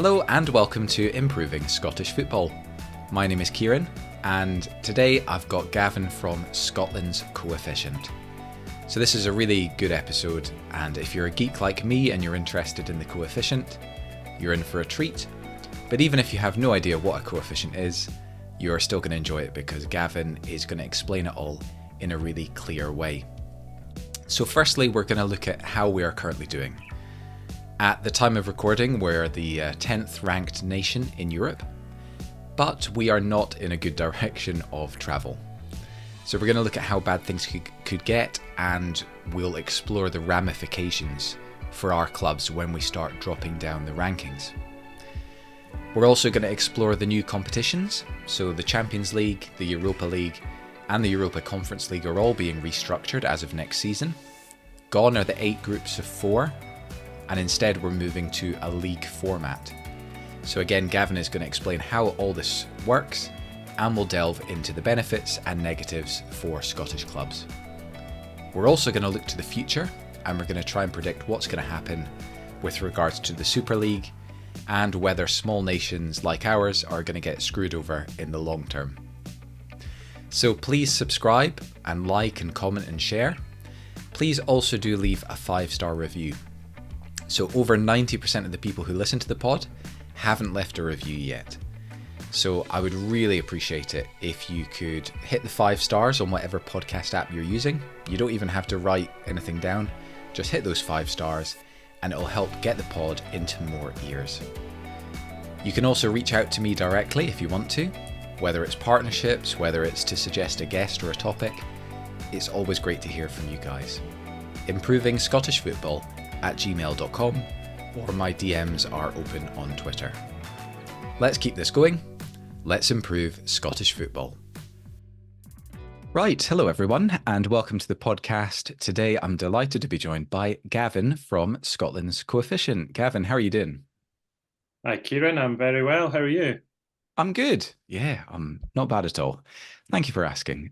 Hello and welcome to Improving Scottish Football. My name is Kieran and today I've got Gavin from Scotland's Coefficient. So this is a really good episode, and if you're a geek like me and you're interested in the coefficient, you're in for a treat. But even if you have no idea what a coefficient is, you're still going to enjoy it because Gavin is going to explain it all in a really clear way. So firstly, we're going to look at how we are currently doing. At the time of recording, we're the 10th ranked nation in Europe, but we are not in a good direction of travel. So we're going to look at how bad things could get, and we'll explore the ramifications for our clubs when we start dropping down the rankings. We're also going to explore the new competitions. So the Champions League, the Europa League, and the Europa Conference League are all being restructured as of next season. Gone are the 8 groups of 4, and instead we're moving to a league format. So again, Gavin is going to explain how all this works, and we'll delve into the benefits and negatives for Scottish clubs. We're also going to look to the future, and we're going to try and predict what's going to happen with regards to the Superleague and whether small nations like ours are going to get screwed over in the long term. So please subscribe and like and comment and share. Please also do leave a 5-star review. So over 90% of the people who listen to the pod haven't left a review yet. So I would really appreciate it if you could hit the 5 stars on whatever podcast app you're using. You don't even have to write anything down. Just hit those 5 stars and it'll help get the pod into more ears. You can also reach out to me directly if you want to, whether it's partnerships, whether it's to suggest a guest or a topic. It's always great to hear from you guys. improvingscottishfootball@gmail.com, or my DMs are open on Twitter. Let's keep this going. Let's improve Scottish football. Right, hello everyone, and welcome to the podcast. Today I'm delighted to be joined by Gavin from Scotland's Coefficient. Gavin, how are you doing? Hi Kieran, I'm very well. How are you? I'm good. Yeah, I'm not bad at all. Thank you for asking.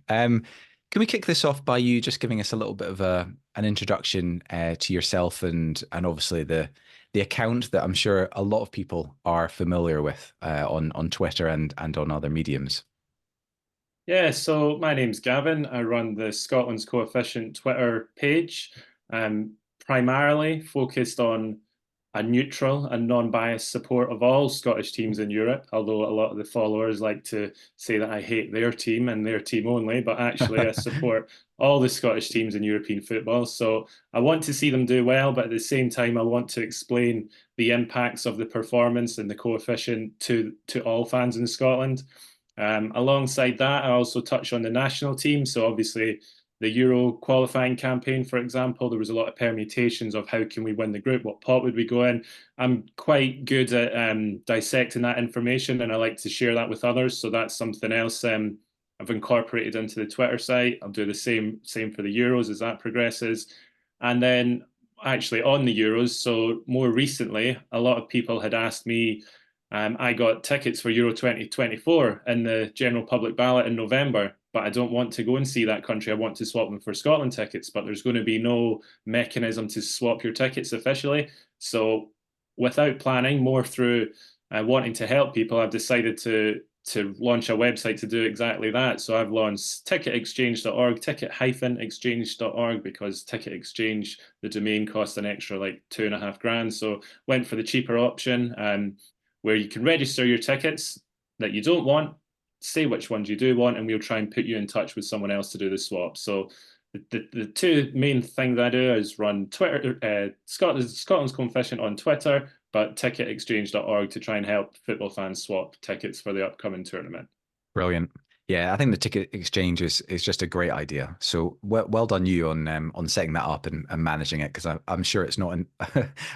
Can we kick this off by you just giving us a little bit of an introduction to yourself and obviously the account that I'm sure a lot of people are familiar with on Twitter and on other mediums? Yeah, so my name's Gavin. I run the Scotland's Coefficient Twitter page, primarily focused on a neutral and non-biased support of all Scottish teams in Europe, although a lot of the followers like to say that I hate their team and their team only, but actually I support all the Scottish teams in European football. So I want to see them do well, but at the same time, I want to explain the impacts of the performance and the coefficient to all fans in Scotland. Alongside that, I also touch on the national team. So obviously the Euro qualifying campaign, for example, there was a lot of permutations of how can we win the group, what pot would we go in. I'm quite good at dissecting that information, and I like to share that with others. So that's something else I've incorporated into the Twitter site. I'll do the same for the Euros as that progresses. And then actually on the Euros, so more recently, a lot of people had asked me, I got tickets for Euro 2024 in the general public ballot in November, but I don't want to go and see that country. I want to swap them for Scotland tickets, but there's going to be no mechanism to swap your tickets officially. So without planning, more through wanting to help people, I've decided to launch a website to do exactly that. So I've launched ticketexchange.org, ticket-exchange.org, because Ticket Exchange, the domain costs an extra like $2,500. So went for the cheaper option, where you can register your tickets that you don't want, say which ones you do want, and we'll try and put you in touch with someone else to do the swap. So the two main things I do is run Twitter, Scotland's Coefficient on Twitter, but ticketexchange.org to try and help football fans swap tickets for the upcoming tournament. Brilliant. Yeah, I think the ticket exchange is just a great idea. So well done you on setting that up and managing it, because I'm sure it's not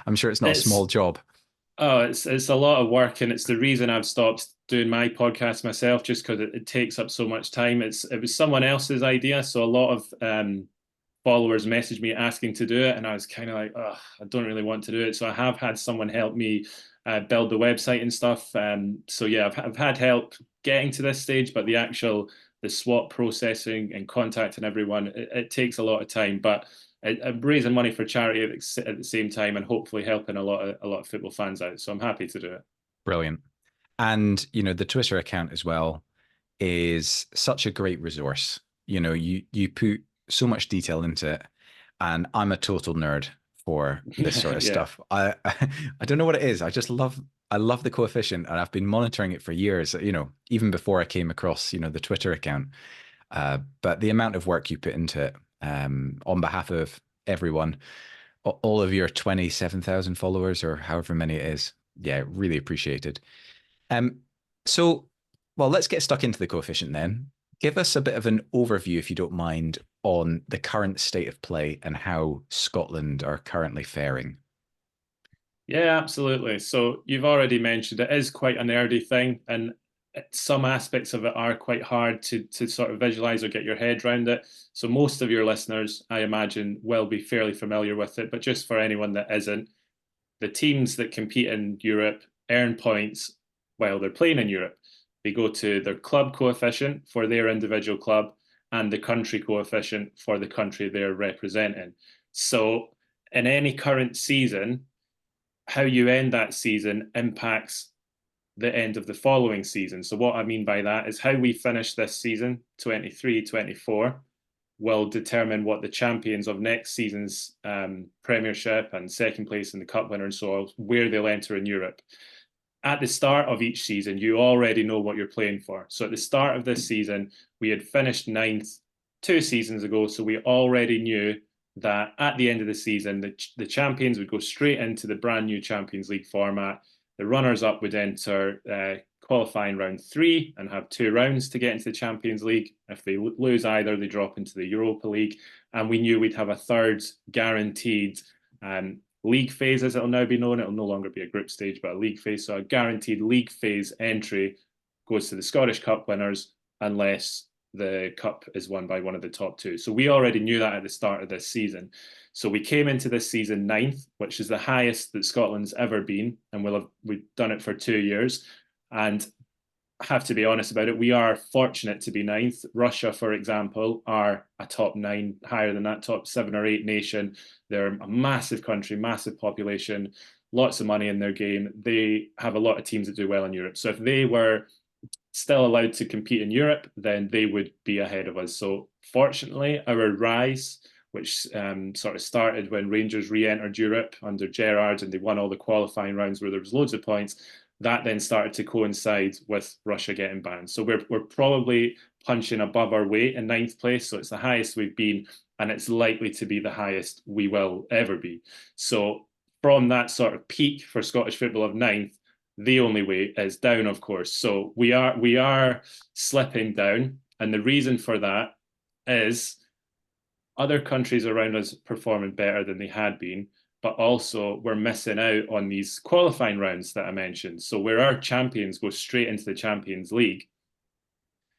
I'm sure it's not a small job. Oh, it's a lot of work, and it's the reason I've stopped doing my podcast myself, just because it takes up so much time. It was someone else's idea, so a lot of followers messaged me asking to do it, and I was kind of like, oh, I don't really want to do it. So I have had someone help me build the website and stuff. So yeah, I've had help getting to this stage, but the swap processing and contacting everyone, it takes a lot of time. But raising money for charity at the same time, and hopefully helping a lot of football fans out. So I'm happy to do it. Brilliant. And, the Twitter account as well is such a great resource. You put so much detail into it, and I'm a total nerd for this sort of Yeah. stuff. I don't know what it is. I love the coefficient, and I've been monitoring it for years, even before I came across, the Twitter account. But the amount of work you put into it, on behalf of everyone, all of your 27,000 followers or however many it is, yeah, really appreciated. Um, so, well, let's get stuck into the coefficient then. Give us a bit of an overview, if you don't mind, on the current state of play and how Scotland are currently faring. Yeah, absolutely. So you've already mentioned it is quite a nerdy thing, and some aspects of it are quite hard to sort of visualize or get your head around it. So most of your listeners, I imagine, will be fairly familiar with it. But just for anyone that isn't, the teams that compete in Europe earn points while they're playing in Europe. They go to their club coefficient for their individual club and the country coefficient for the country they're representing. So in any current season, how you end that season impacts the end of the following season. So what I mean by that is how we finish this season, 23-24, will determine what the champions of next season's Premiership and second place in the Cup winner and so on, where they'll enter in Europe. At the start of each season, you already know what you're playing for. So at the start of this season, we had finished ninth 2 seasons ago, so we already knew that at the end of the season, the champions would go straight into the brand new Champions League format. The runners-up would enter qualifying round 3 and have 2 rounds to get into the Champions League. If they lose either, they drop into the Europa League. And we knew we'd have a third guaranteed league phase, as it'll now be known. It'll no longer be a group stage, but a league phase. So a guaranteed league phase entry goes to the Scottish Cup winners unless the cup is won by one of the top 2. So we already knew that at the start of this season. So we came into this season 9th, which is the highest that Scotland's ever been, and we've done it for 2 years. And I have to be honest about it, we are fortunate to be 9th. Russia, for example, are a top 9, higher than that, top 7 or 8 nation. They're a massive country, massive population, lots of money in their game. They have a lot of teams that do well in Europe. So if they were still allowed to compete in Europe, then they would be ahead of us. So fortunately, our rise, which sort of started when Rangers re-entered Europe under Gerrard and they won all the qualifying rounds where there was loads of points, that then started to coincide with Russia getting banned. So we're probably punching above our weight in 9th place. So it's the highest we've been, and it's likely to be the highest we will ever be. So from that sort of peak for Scottish football of 9th, the only way is down, of course. So we are slipping down, and the reason for that is other countries around us performing better than they had been, but also we're missing out on these qualifying rounds that I mentioned. So where our champions go straight into the Champions League,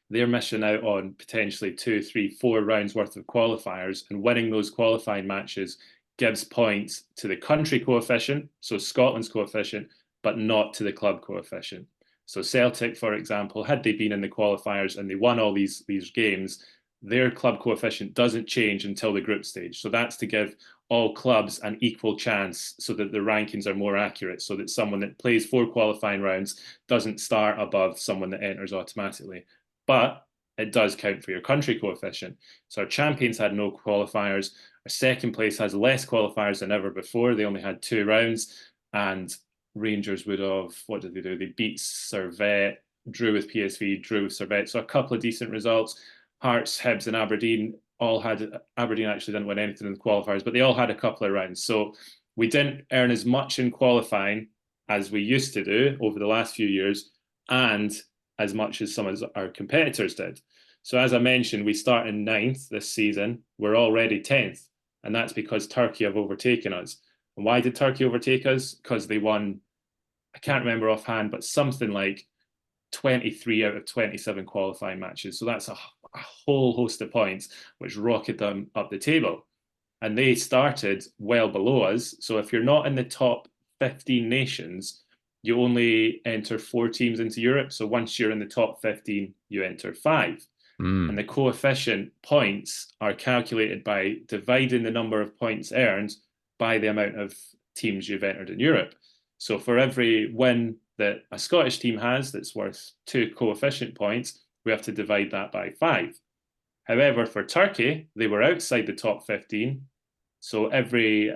they're missing out on potentially 2, 3, 4 rounds worth of qualifiers, and winning those qualifying matches gives points to the country coefficient, so Scotland's coefficient, but not to the club coefficient. So Celtic, for example, had they been in the qualifiers and they won all these games, their club coefficient doesn't change until the group stage. So that's to give all clubs an equal chance so that the rankings are more accurate, so that someone that plays 4 qualifying rounds doesn't start above someone that enters automatically. But it does count for your country coefficient. So our champions had no qualifiers. Our second place has less qualifiers than ever before. They only had 2 rounds, and Rangers would have, what did they do? They beat Servette, drew with PSV, drew with Servette. So a couple of decent results. Hearts, Hibs, and Aberdeen all had, Aberdeen actually didn't win anything in the qualifiers, but they all had a couple of rounds. So we didn't earn as much in qualifying as we used to do over the last few years, and as much as some of our competitors did. So as I mentioned, we start in 9th this season. We're already 10th, and that's because Turkey have overtaken us. And why did Turkey overtake us? Because they won, I can't remember offhand, but something like 23 out of 27 qualifying matches. So that's a whole host of points, which rocketed them up the table. And they started well below us. So if you're not in the top 15 nations, you only enter 4 teams into Europe. So once you're in the top 15, you enter 5. And the coefficient points are calculated by dividing the number of points earned by the amount of teams you've entered in Europe. So for every win that a Scottish team has that's worth 2 coefficient points, we have to divide that by 5. However, for Turkey, they were outside the top 15, so every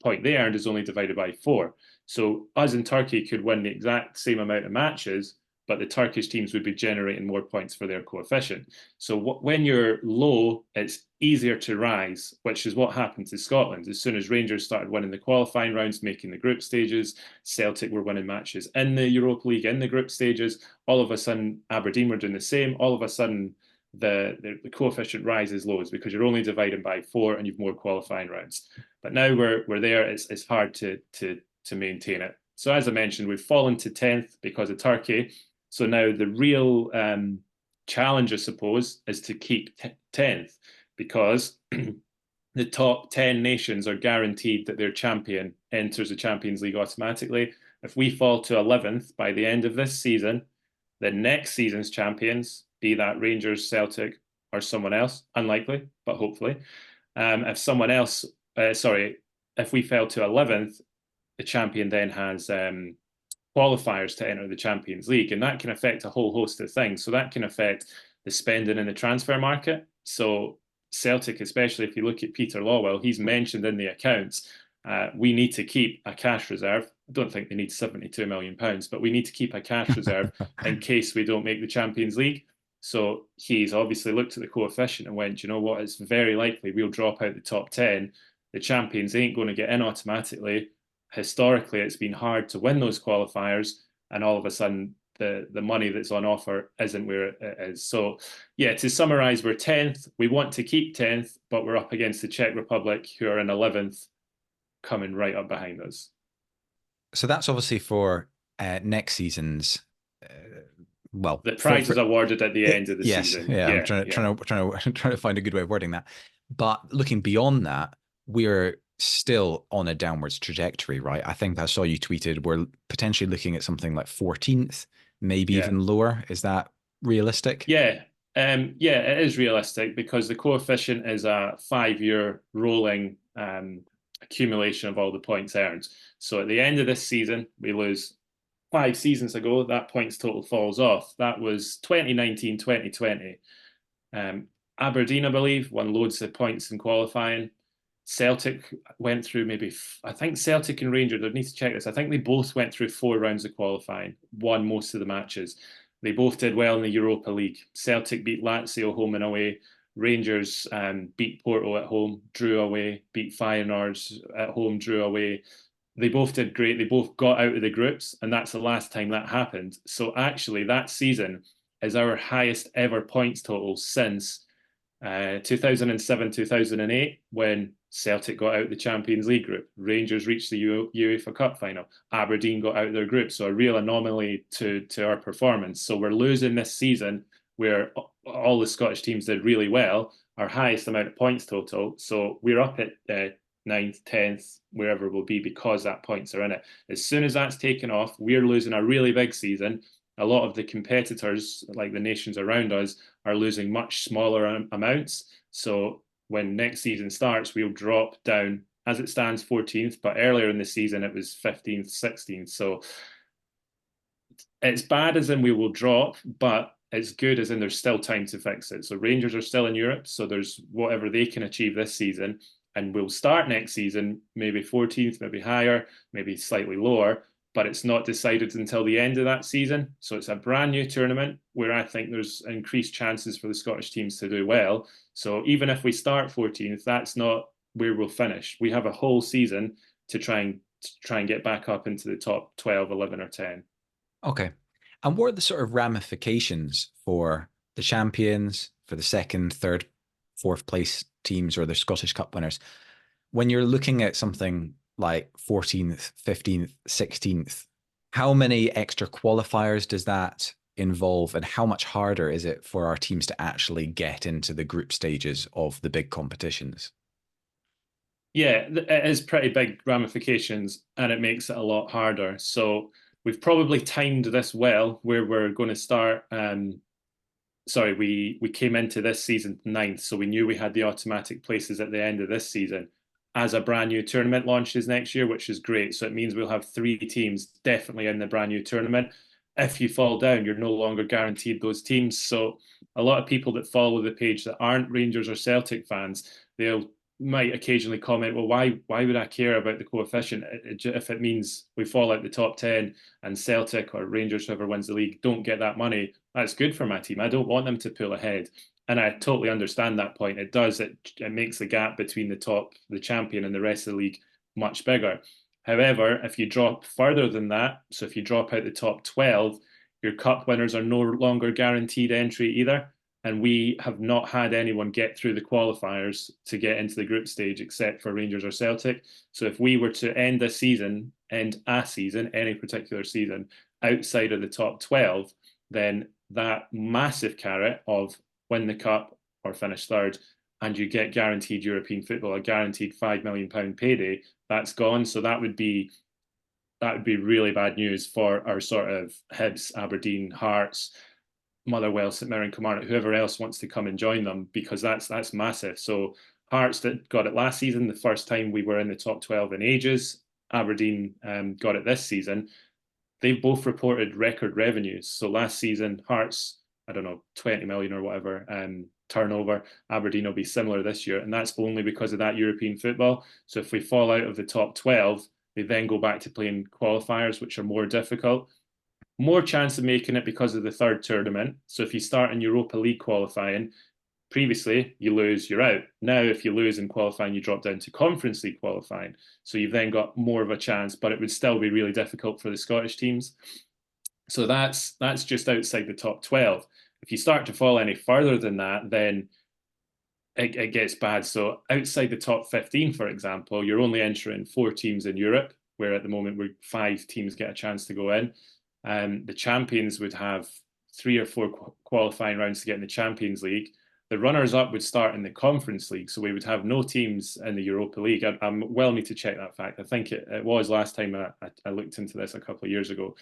point they earned is only divided by 4. So us and Turkey could win the exact same amount of matches, but the Turkish teams would be generating more points for their coefficient. So when you're low, it's easier to rise, which is what happened to Scotland. As soon as Rangers started winning the qualifying rounds, making the group stages, Celtic were winning matches in the Europa League, in the group stages, all of a sudden Aberdeen were doing the same. All of a sudden the coefficient rises loads because you're only dividing by 4 and you've more qualifying rounds. But now we're there, it's hard to maintain it. So as I mentioned, we've fallen to 10th because of Turkey. So now the real challenge, I suppose, is to keep 10th, because the top 10 nations are guaranteed that their champion enters the Champions League automatically. If we fall to 11th by the end of this season, the next season's champions, be that Rangers, Celtic, or someone else, unlikely, but hopefully, if we fell to 11th, the champion then has qualifiers to enter the Champions League, and that can affect a whole host of things. So that can affect the spending in the transfer market. So Celtic, especially if you look at Peter Lawwell, he's mentioned in the accounts, we need to keep a cash reserve. I don't think they need £72 million, but we need to keep a cash reserve in case we don't make the Champions League. So he's obviously looked at the coefficient and went, you know what, it's very likely we'll drop out the top 10. The champions ain't going to get in automatically. Historically, it's been hard to win those qualifiers, and all of a sudden the money that's on offer isn't where it is. So yeah, to summarise, we're 10th. We want to keep 10th, but we're up against the Czech Republic, who are in 11th, coming right up behind us. So that's obviously for next season's. Well, the prize is awarded at the end of the season. Yeah, I'm trying to find a good way of wording that. But looking beyond that, we're still on a downwards trajectory, right? I think I saw you tweeted we're potentially looking at something like 14th, maybe even lower. Is that realistic? Yeah, it is realistic, because the coefficient is a 5-year rolling accumulation of all the points earned. So at the end of this season, we lose 5 seasons ago, that points total falls off. That was 2019, 2020. Aberdeen, I believe, won loads of points in qualifying. Celtic went through I think Celtic and Rangers, I need to check this, I think they both went through 4 rounds of qualifying, won most of the matches. They both did well in the Europa League. Celtic beat Lazio home and away. Rangers beat Porto at home, drew away, beat Feyenoord at home, drew away. They both did great. They both got out of the groups, and that's the last time that happened. So actually, that season is our highest ever points total since 2007-2008, when Celtic got out of the Champions League group. Rangers reached the UEFA Cup final. Aberdeen got out of their group. So a real anomaly to our performance. So we're losing this season, where all the Scottish teams did really well, our highest amount of points total. So we're up at 9th, 10th, wherever we'll be, because that points are in it. As soon as that's taken off, we're losing a really big season. A lot of the competitors, like the nations around us, are losing much smaller amounts. So when next season starts, we'll drop down, as it stands, 14th, but earlier in the season it was 15th, 16th. So it's bad as in we will drop, but it's good as in there's still time to fix it. So Rangers are still in Europe, so there's whatever they can achieve this season, and we'll start next season maybe 14th, maybe higher, maybe slightly lower, but it's not decided until the end of that season. So it's a brand new tournament where I think there's increased chances for the Scottish teams to do well. So even if we start 14th, that's not where we'll finish. We have a whole season to try and get back up into the top 12, 11 or 10. Okay. And what are the sort of ramifications for the champions, for the 2nd, 3rd, 4th place teams, or the Scottish Cup winners, when you're looking at something like 14th, 15th, 16th? How many extra qualifiers does that involve, and how much harder is it for our teams to actually get into the group stages of the big competitions? Yeah, it is pretty big ramifications, and it makes it a lot harder. So we've probably timed this well, where we're going to start. We came into this season 9th, so we knew we had the automatic places at the end of this season. as a brand new tournament launches next year, which is great. So it means we'll have 3 teams definitely in the brand new tournament. If you fall down, you're no longer guaranteed those teams. So a lot of people that follow the page that aren't Rangers or Celtic fans, they'll might occasionally comment, well, why would I care about the coefficient if it means we fall out the top 10 and Celtic or Rangers, whoever wins the league, don't get that money? That's good for my team. I don't want them to pull ahead. And I totally understand that point. It does. It makes the gap between the champion and the rest of the league much bigger. However, if you drop further than that, so if you drop out the top 12, your cup winners are no longer guaranteed entry either. And we have not had anyone get through the qualifiers to get into the group stage except for Rangers or Celtic. So if we were to end a season, any particular season, outside of the top 12, then that massive carrot of win the cup or finish third, and you get guaranteed European football, a guaranteed £5 million payday, that's gone. So that would be really bad news for our sort of Hibs, Aberdeen, Hearts, Motherwell, St Mirren, Kilmarnock, whoever else wants to come and join them, because that's massive. So Hearts that got it last season, the first time we were in the top 12 in ages. Aberdeen got it this season. They've both reported record revenues. So last season, Hearts, I don't know, 20 million or whatever turnover. Aberdeen will be similar this year. And that's only because of that European football. So if we fall out of the top 12, they then go back to playing qualifiers, which are more difficult. More chance of making it because of the third tournament. So if you start in Europa League qualifying, previously you lose, you're out. Now, if you lose in qualifying, you drop down to Conference League qualifying. So you've then got more of a chance, but it would still be really difficult for the Scottish teams. So that's just outside the top 12. If you start to fall any further than that, then it gets bad. So outside the top 15, for example, you're only entering 4 teams in Europe, where at the moment 5 teams get a chance to go in. The champions would have 3 or 4 qualifying rounds to get in the Champions League. The runners-up would start in the Conference League, so we would have no teams in the Europa League. I well need to check that fact. I think it was last time I looked into this a couple of years ago.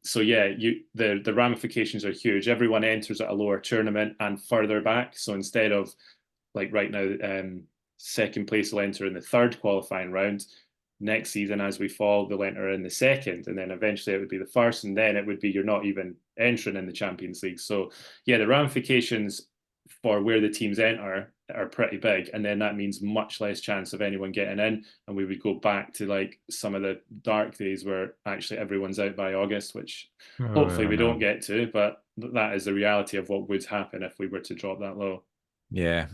So yeah, the ramifications are huge. Everyone enters at a lower tournament and further back. So instead of, like right now, second place will enter in the third qualifying round. Next season, as we fall, they'll enter in the second, and then eventually it would be the first, and then it would be you're not even entering in the Champions League. So yeah, the ramifications for where the teams enter are pretty big, and then that means much less chance of anyone getting in, and we would go back to like some of the dark days where actually everyone's out by August, which hopefully we don't get to, but that is the reality of what would happen if we were to drop that low. Yeah.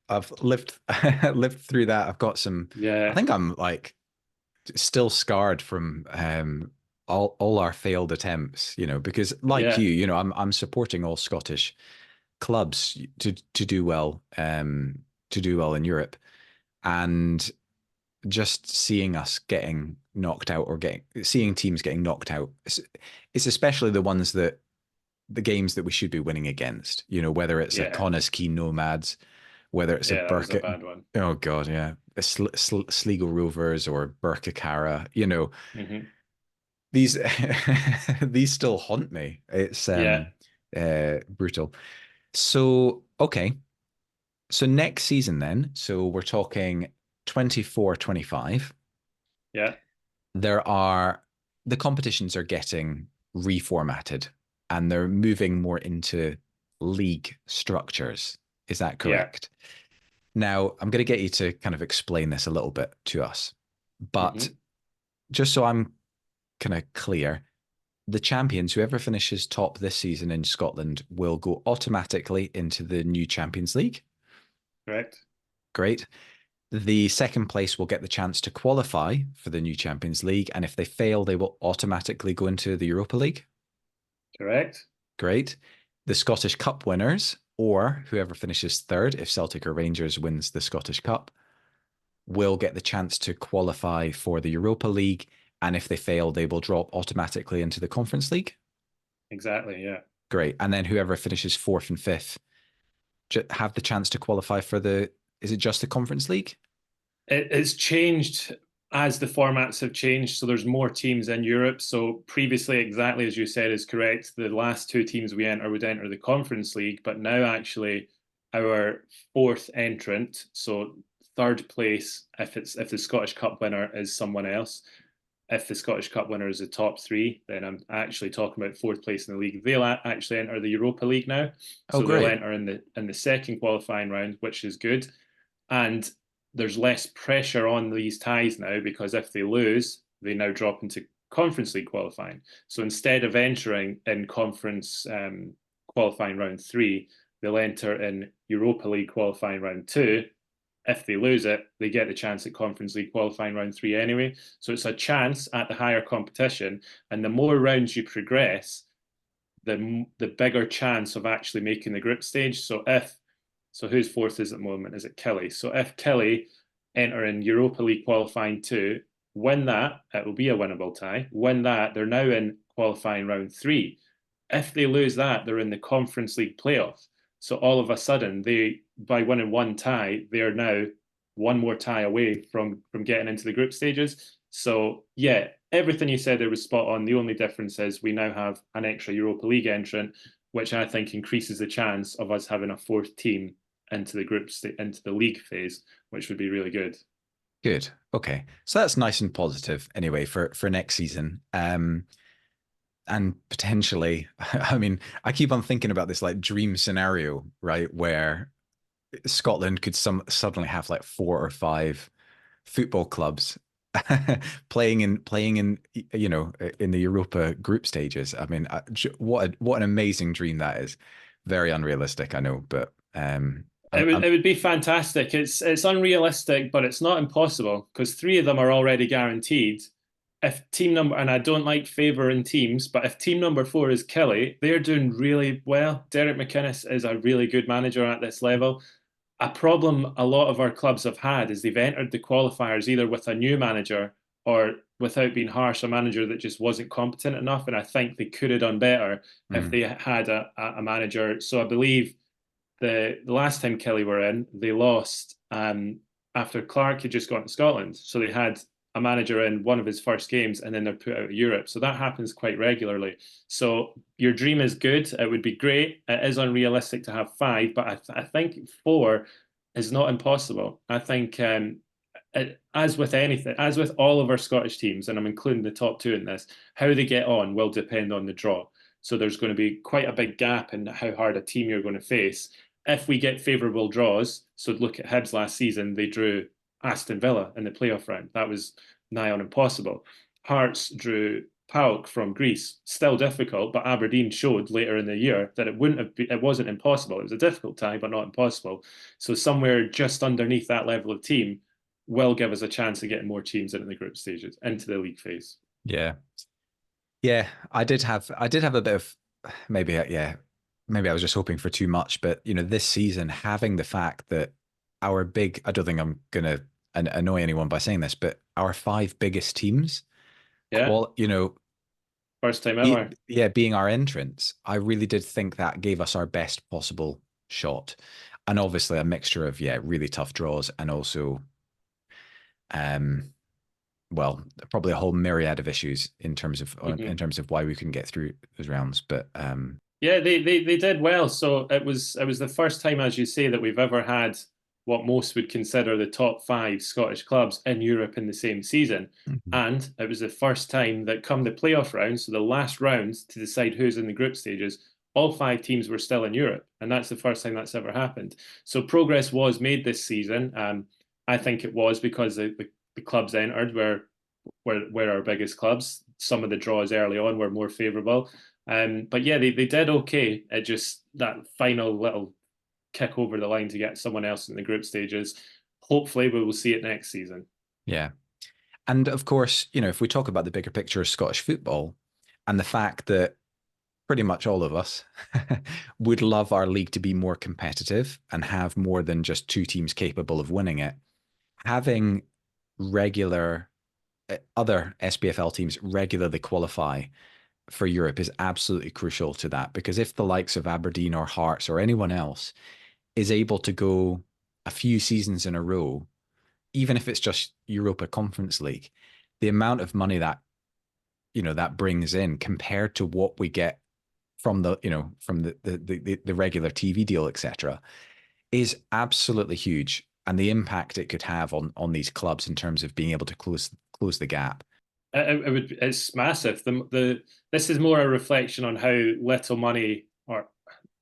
I've lived through that. I've got some. Yeah. I think I'm like still scarred from all our failed attempts. Because like you, I'm supporting all Scottish clubs to do well in Europe, and just seeing us getting knocked out or seeing teams getting knocked out. It's especially the games that we should be winning against. Whether it's a Connah's Quay Nomads, whether it's a That was a bad one. Oh God, yeah, a Sligo Rovers or Birkirkara. These these still haunt me. It's brutal. So okay, so next season then. So we're talking 24-25. Yeah, the competitions are getting reformatted and they're moving more into league structures. Is that correct? Yeah. Now, I'm going to get you to kind of explain this a little bit to us. But just so I'm kind of clear, the champions, whoever finishes top this season in Scotland, will go automatically into the new Champions League. Correct. Great. The second place will get the chance to qualify for the new Champions League. And if they fail, they will automatically go into the Europa League. Correct. Great. The Scottish Cup winners, or whoever finishes third, if Celtic or Rangers wins the Scottish Cup, will get the chance to qualify for the Europa League. And if they fail, they will drop automatically into the Conference League. Exactly, yeah. Great. And then whoever finishes fourth and fifth have the chance to qualify for is it just the Conference League? It's changed as the formats have changed. So there's more teams in Europe. So previously, exactly as you said, is correct. The last 2 teams we enter would enter the Conference League. But now actually our fourth entrant, so third place if the Scottish Cup winner is someone else. If the Scottish Cup winner is the top three, then I'm actually talking about fourth place in the league. They'll actually enter the Europa League now, Oh, so they'll great. enter in the second qualifying round, which is good. And there's less pressure on these ties now because if they lose, they now drop into Conference League qualifying. So instead of entering in Conference qualifying round 3, they'll enter in Europa League qualifying round 2. If they lose it, they get the chance at Conference League qualifying round 3 anyway. So it's a chance at the higher competition. And the more rounds you progress, the bigger chance of actually making the group stage. So who's fourth is at the moment? Is it Kelly? So if Kelly enter in Europa League qualifying 2, win that, it will be a winnable tie. Win that, they're now in qualifying round 3. If they lose that, they're in the Conference League playoff. So all of a sudden, by winning one tie, they are now one more tie away from getting into the group stages. So yeah, everything you said there was spot on. The only difference is we now have an extra Europa League entrant, which I think increases the chance of us having a fourth team into the league phase, which would be really good. Good. Okay. So that's nice and positive anyway for next season. And potentially, I mean, I keep on thinking about this like dream scenario, right? Where Scotland could suddenly have like 4 or 5 football clubs playing in in the Europa group stages. I mean, what an amazing dream that is. Very unrealistic, I know, but It would be fantastic. It's unrealistic, but it's not impossible because 3 of them are already guaranteed. If team number, and I don't like favouring teams, but if team number 4 is Kelly, they're doing really well. Derek McInnes is a really good manager at this level. A problem a lot of our clubs have had is they've entered the qualifiers either with a new manager or, without being harsh, a manager that just wasn't competent enough. And I think they could have done better if they had a manager. So I believe the last time Kelly were in, they lost after Clark had just gone to Scotland. So they had a manager in one of his first games and then they're put out of Europe. So that happens quite regularly. So your dream is good. It would be great. It is unrealistic to have 5, but I think 4 is not impossible. I think as with anything, as with all of our Scottish teams, and I'm including the top 2 in this, how they get on will depend on the draw. So there's going to be quite a big gap in how hard a team you're going to face. If we get favourable draws, so look at Hibs last season, they drew Aston Villa in the playoff round. That was nigh on impossible. Hearts drew PAOK from Greece. Still difficult, but Aberdeen showed later in the year that it wasn't impossible. It was a difficult tie, but not impossible. So somewhere just underneath that level of team will give us a chance of getting more teams into the group stages, into the league phase. yeah. Yeah, I did have a bit of maybe maybe I was just hoping for too much, but this season having the fact that I don't think I'm gonna annoy anyone by saying this, but our 5 biggest teams, Yeah, first time ever. being our entrants, I really did think that gave us our best possible shot, and obviously a mixture of really tough draws and also well, probably a whole myriad of issues in terms of why we couldn't get through those rounds. But yeah, they did well. So it was the first time, as you say, that we've ever had what most would consider the top 5 Scottish clubs in Europe in the same season. And it was the first time that come the playoff rounds, so the last rounds to decide who's in the group stages, all 5 teams were still in Europe. And that's the first time that's ever happened. So progress was made this season. I think it was because the clubs entered were our biggest clubs. Some of the draws early on were more favourable. But yeah, they did okay. It just that final little kick over the line to get someone else in the group stages. Hopefully we will see it next season. Yeah. And of course, if we talk about the bigger picture of Scottish football and the fact that pretty much all of us would love our league to be more competitive and have more than just 2 teams capable of winning it, having regular other SPFL teams regularly qualify for Europe is absolutely crucial to that, because if the likes of Aberdeen or Hearts or anyone else is able to go a few seasons in a row, even if it's just Europa Conference League, the amount of money that that brings in compared to what we get from the regular TV deal, etc., is absolutely huge. and the impact it could have on these clubs in terms of being able to close the gap? It's massive. This is more a reflection on how little money, or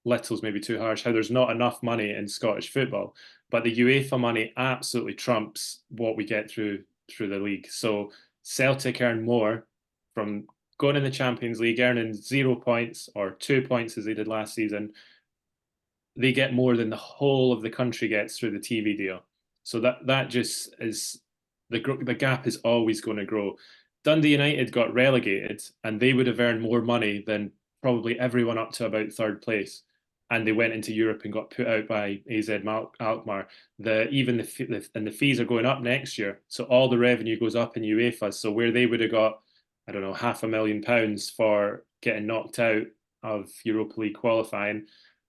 little's maybe too harsh, how there's not enough money in Scottish football. But the UEFA money absolutely trumps what we get through the league. So Celtic earn more from going in the Champions League, earning 0 points or 2 points as they did last season. They get more than the whole of the country gets through the TV deal. So that just is the gap is always going to grow. Dundee United got relegated, and they would have earned more money than probably everyone up to about third place. And they went into Europe and got put out by AZ Alkmaar. The fees are going up next year, so all the revenue goes up in UEFA. So where they would have got, I don't know, £500,000 for getting knocked out of Europa League qualifying,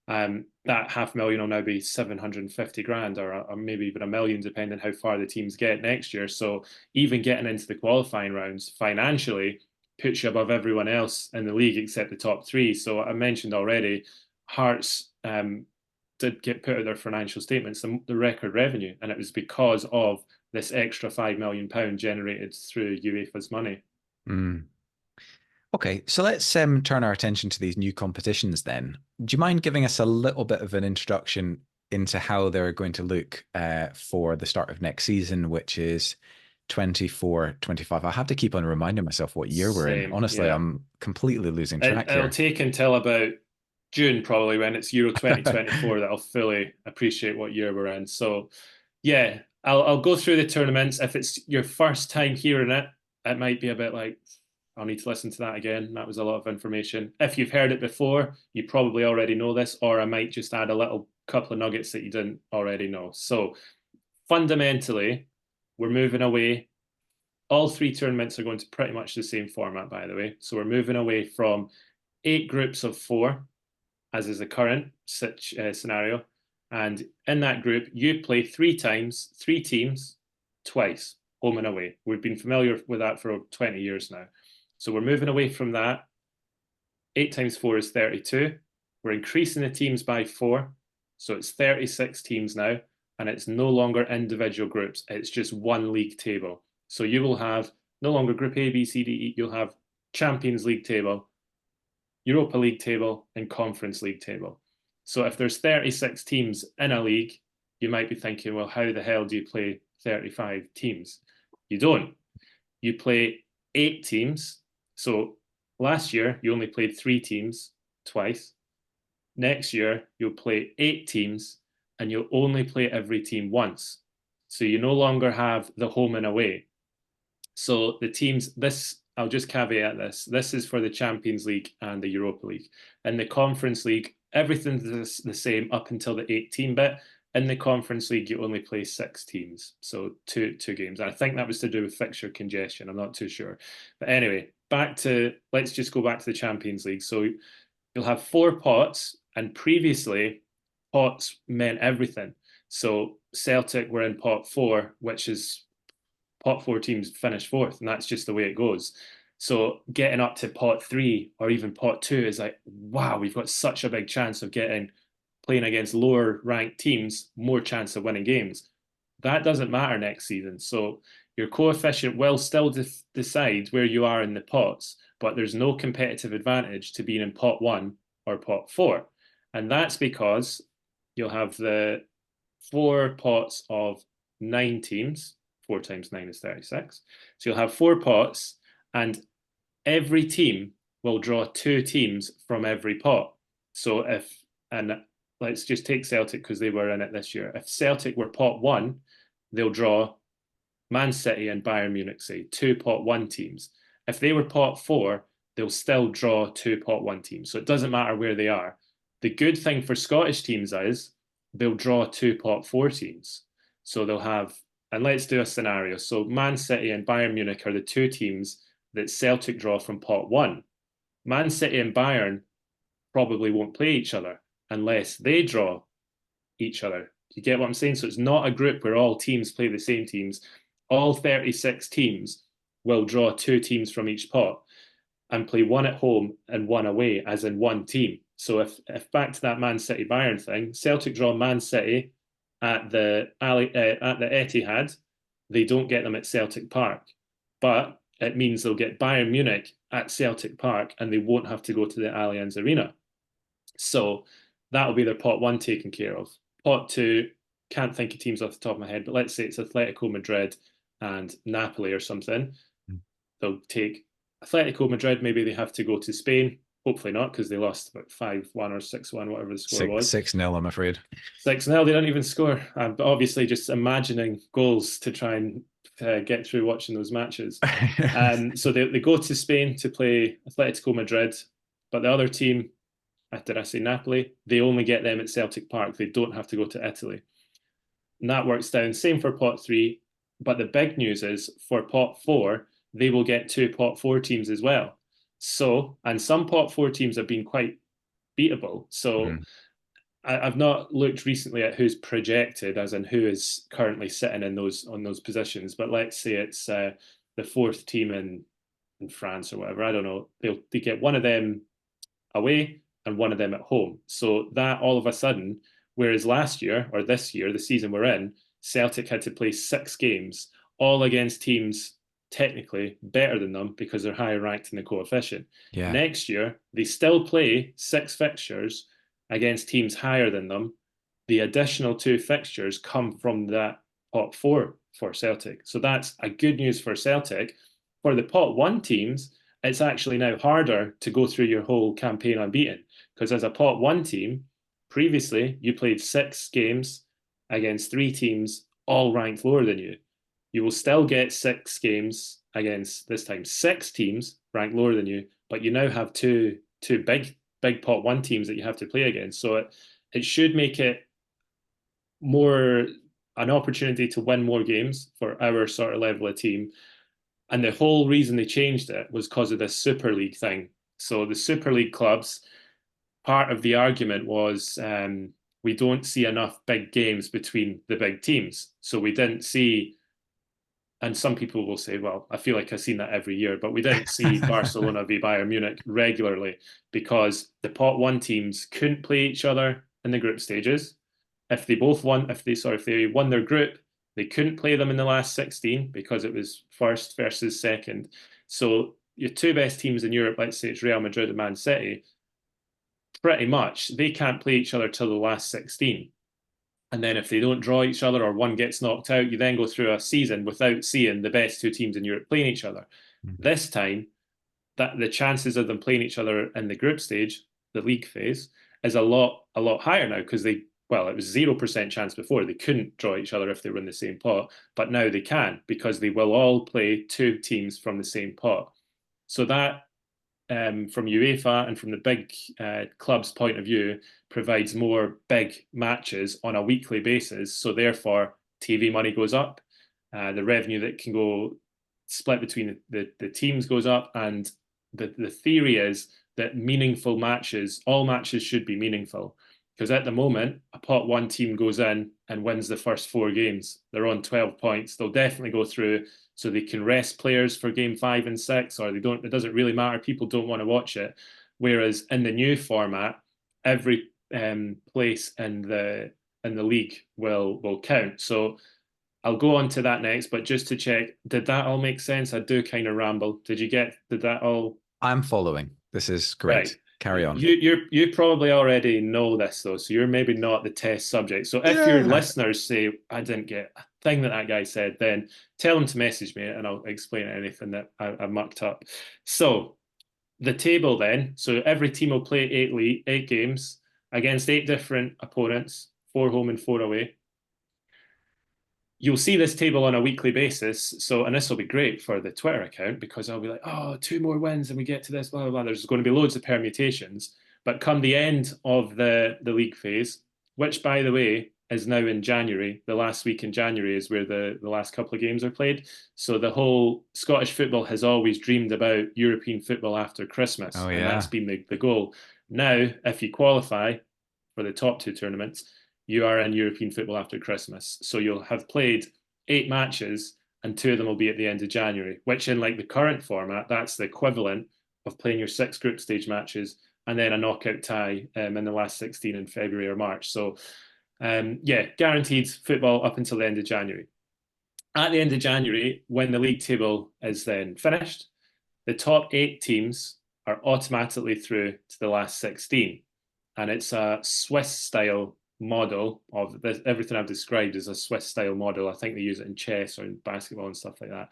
that £500,000 will now be 750 grand, or maybe even $1 million, depending how far the teams get next year. So even getting into the qualifying rounds financially puts you above everyone else in the league except the top three. So I mentioned already, Hearts did get put out their financial statements, the record revenue, and it was because of this extra £5 million generated through UEFA's money. Mm. Okay, so let's turn our attention to these new competitions then. Do you mind giving us a little bit of an introduction into how they're going to look for the start of next season, which is 24-25? I have to keep on reminding myself what year we're in. Honestly, yeah. I'm completely losing track here. It'll take until about June, probably, when it's Euro 2024 that I'll fully appreciate what year we're in. So, yeah, I'll go through the tournaments. If it's your first time hearing it, it might be a bit like, I'll need to listen to that again. That was a lot of information. If you've heard it before, you probably already know this, or I might just add a little couple of nuggets that you didn't already know. So, fundamentally, we're moving away. All three tournaments are going to pretty much the same format, by the way. So we're moving away from 8 groups of 4, as is the current scenario. And in that group, you play 3 times, 3 teams, twice, home and away. We've been familiar with that for 20 years now. So we're moving away from that. 8 times 4 is 32. We're increasing the teams by 4. So it's 36 teams now. And it's no longer individual groups. It's just one league table. So you will have no longer Group A, B, C, D, E. You'll have Champions League table, Europa League table, and Conference League table. So if there's 36 teams in a league, you might be thinking, well, how the hell do you play 35 teams? You don't. You play 8 teams. So last year, you only played 3 teams twice. Next year, you'll play 8 teams, and you'll only play every team once. So you no longer have the home and away. So the teams, I'll just caveat this. This is for the Champions League and the Europa League. In the Conference League, everything's the same up until the 8-team bit. In the Conference League, you only play 6 teams, so two games. And I think that was to do with fixture congestion. I'm not too sure. But anyway, let's just go back to the Champions League. So you'll have 4 pots, and previously, pots meant everything. So Celtic were in pot 4, which is pot 4 teams finish 4th, and that's just the way it goes. So getting up to pot 3 or even pot 2 is like, wow, we've got such a big chance of playing against lower ranked teams, more chance of winning games. That doesn't matter next season. So your coefficient will still decide where you are in the pots, but there's no competitive advantage to being in pot 1 or pot 4. And that's because you'll have the 4 pots of 9 teams. 4 times 9 is 36. So you'll have 4 pots, and every team will draw 2 teams from every pot. So let's just take Celtic because they were in it this year. If Celtic were pot 1, they'll draw Man City and Bayern Munich, say, 2 pot 1 teams. If they were pot 4, they'll still draw 2 pot 1 teams. So it doesn't matter where they are. The good thing for Scottish teams is they'll draw 2 pot 4 teams. So they'll have, and let's do a scenario. So Man City and Bayern Munich are the 2 teams that Celtic draw from pot 1. Man City and Bayern probably won't play each other unless they draw each other. Do you get what I'm saying? So it's not a group where all teams play the same teams. All 36 teams will draw 2 teams from each pot and play 1 at home and 1 away, as in 1 team. So if back to that Man City Bayern thing, Celtic draw Man City, at the Etihad, they don't get them at Celtic Park, but it means they'll get Bayern Munich at Celtic Park, and they won't have to go to the Allianz Arena. So that'll be their pot one taken care of. Pot two, can't think of teams off the top of my head, but let's say it's Atletico Madrid and Napoli or something. They'll take Atletico Madrid. Maybe they have to go to Spain. Hopefully not, because they lost about 5-1 or 6-1, whatever the score was. 6-0, I'm afraid. 6-0, they didn't even score. But obviously just imagining goals to try and get through watching those matches. So they go to Spain to play Atletico Madrid, but the other team, did I say Napoli? They only get them at Celtic Park. They don't have to go to Italy. And that works down. Same for pot three. But the big news is for pot four, they will get two pot four teams as well. So, and some pot four teams have been quite beatable. So I've not looked recently at who's projected, as in who is currently sitting in on those positions. But let's say it's the fourth team in France or whatever. I don't know. They get one of them away and one of them at home. So that all of a sudden, whereas last year or this year, the season we're in, Celtic had to play 6 games, all against teams technically better than them because they're higher ranked in the coefficient. Yeah. Next year, they still play 6 fixtures against teams higher than them. The additional 2 fixtures come from that pot 4 for Celtic. So that's a good news for Celtic. For the pot 1 teams, it's actually now harder to go through your whole campaign unbeaten, because as a pot 1 team, previously you played 6 games against 3 teams all ranked lower than you. You will still get 6 games against, this time, 6 teams ranked lower than you, but you now have two big pot 1 teams that you have to play against. So it should make it more an opportunity to win more games for our sort of level of team. And the whole reason they changed it was because of this Superleague thing. So the Superleague clubs, part of the argument was we don't see enough big games between the big teams. So we didn't see, and some people will say, well, I feel like I've seen that every year, but we didn't see Barcelona v Bayern Munich regularly because the pot 1 teams couldn't play each other in the group stages. If they won their group, they couldn't play them in the last 16 because it was first versus second. So your 2 best teams in Europe, let's say it's Real Madrid and Man City, pretty much they can't play each other till the last 16. And then if they don't draw each other or one gets knocked out, you then go through a season without seeing the best 2 teams in Europe playing each other. This time, that the chances of them playing each other in the group stage, the league phase, is a lot higher now, because it was 0% chance before. They couldn't draw each other if they were in the same pot, but now they can, because they will all play 2 teams from the same pot. So that, from UEFA and from the big club's point of view, provides more big matches on a weekly basis. So therefore, TV money goes up, the revenue that can go split between the teams goes up, and the theory is that meaningful matches, all matches should be meaningful. Because at the moment, a pot 1 team goes in and wins the first 4 games. They're on 12 points. They'll definitely go through, so they can rest players for game 5 and 6, or they don't. It doesn't really matter. People don't want to watch it. Whereas in the new format, every place in the league will count. So I'll go on to that next. But just to check, did that all make sense? I do kind of ramble. Did that all? I'm following. This is great. Right. Carry on. You probably already know this though, so you're maybe not the test subject. So if your listeners say, I didn't get a thing that guy said, then tell them to message me and I'll explain anything that I mucked up. So the table then, so every team will play 8 games against 8 different opponents, 4 home and 4 away. You'll see this table on a weekly basis. So, and this will be great for the Twitter account, because I'll be like, oh, 2 more wins and we get to this, blah, blah, blah. There's going to be loads of permutations. But come the end of the league phase, which, by the way, is now in January, the last week in January is where the last couple of games are played. So the whole Scottish football has always dreamed about European football after Christmas. Oh, yeah. And that's been the goal. Now, if you qualify for the top 2 tournaments, you are in European football after Christmas. So you'll have played 8 matches and 2 of them will be at the end of January, which in like the current format, that's the equivalent of playing your 6 group stage matches and then a knockout tie in the last 16 in February or March. So Yeah, guaranteed football up until the end of January. At the end of January, when the league table is then finished, the top 8 teams are automatically through to the last 16. And it's a Swiss-style model of this. Everything I've described is a Swiss-style model. I think they use it in chess or in basketball and stuff like that.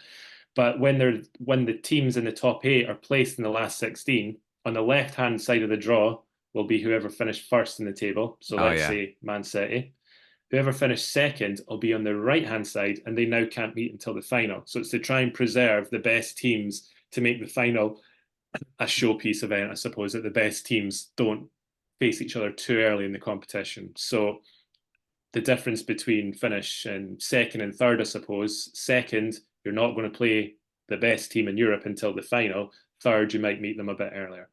But when the teams in the top 8 are placed in the last 16, on the left-hand side of the draw will be whoever finished first in the table. So let's say Man City. Whoever finished second will be on the right-hand side, and they now can't meet until the final. So it's to try and preserve the best teams to make the final a showpiece event, I suppose, that the best teams don't face each other too early in the competition. So the difference between finish and second and third, I suppose, second, you're not going to play the best team in Europe until the final. Third, you might meet them a bit earlier.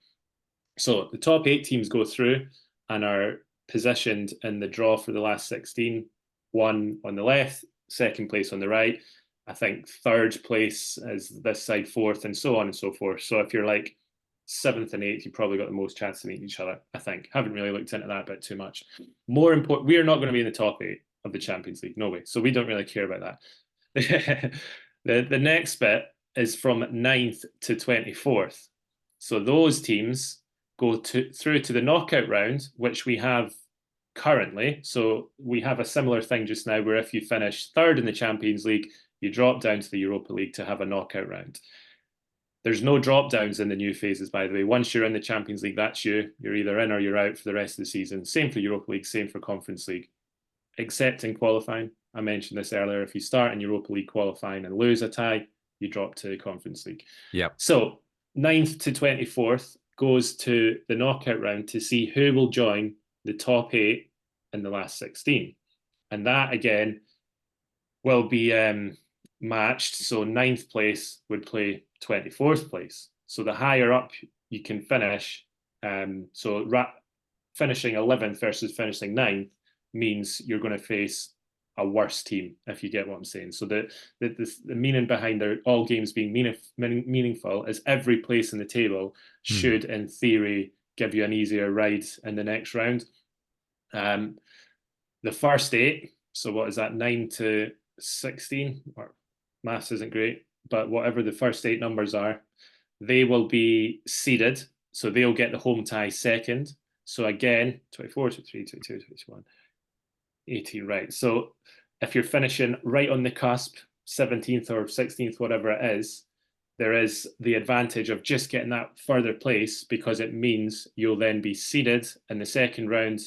So the top 8 teams go through and are positioned in the draw for the last 16. One on the left, second place on the right. I think third place is this side, fourth, and so on and so forth. So if you're like 7th and 8th, you've probably got the most chance to meet each other, I think. Haven't really looked into that bit too much. More important, we are not going to be in the top 8 of the Champions League. No way. So we don't really care about that. the next bit is from 9th to 24th. So those teams go through to the knockout round, which we have currently. So we have a similar thing just now where if you finish third in the Champions League, you drop down to the Europa League to have a knockout round. There's no drop downs in the new phases, by the way. Once you're in the Champions League, that's you. You're either in or you're out for the rest of the season. Same for Europa League, same for Conference League. Except in qualifying. I mentioned this earlier. If you start in Europa League qualifying and lose a tie, you drop to Conference League. Yep. So 9th to 24th goes to the knockout round to see who will join the top 8 in the last 16. And that, again, will be matched. So 9th place would play 24th place. So the higher up you can finish, finishing 11th versus finishing 9th means you're going to face a worse team, if you get what I'm saying. So the meaning behind all games being meaningful is every place in the table should, in theory, give you an easier ride in the next round. The first 8, so what is that, 9 to 16? Or maths isn't great, but whatever the first 8 numbers are, they will be seeded. So they'll get the home tie second. So again, 24, 23, 22, 21. 18, right. So if you're finishing right on the cusp, 17th or 16th, whatever it is, there is the advantage of just getting that further place because it means you'll then be seeded in the second round,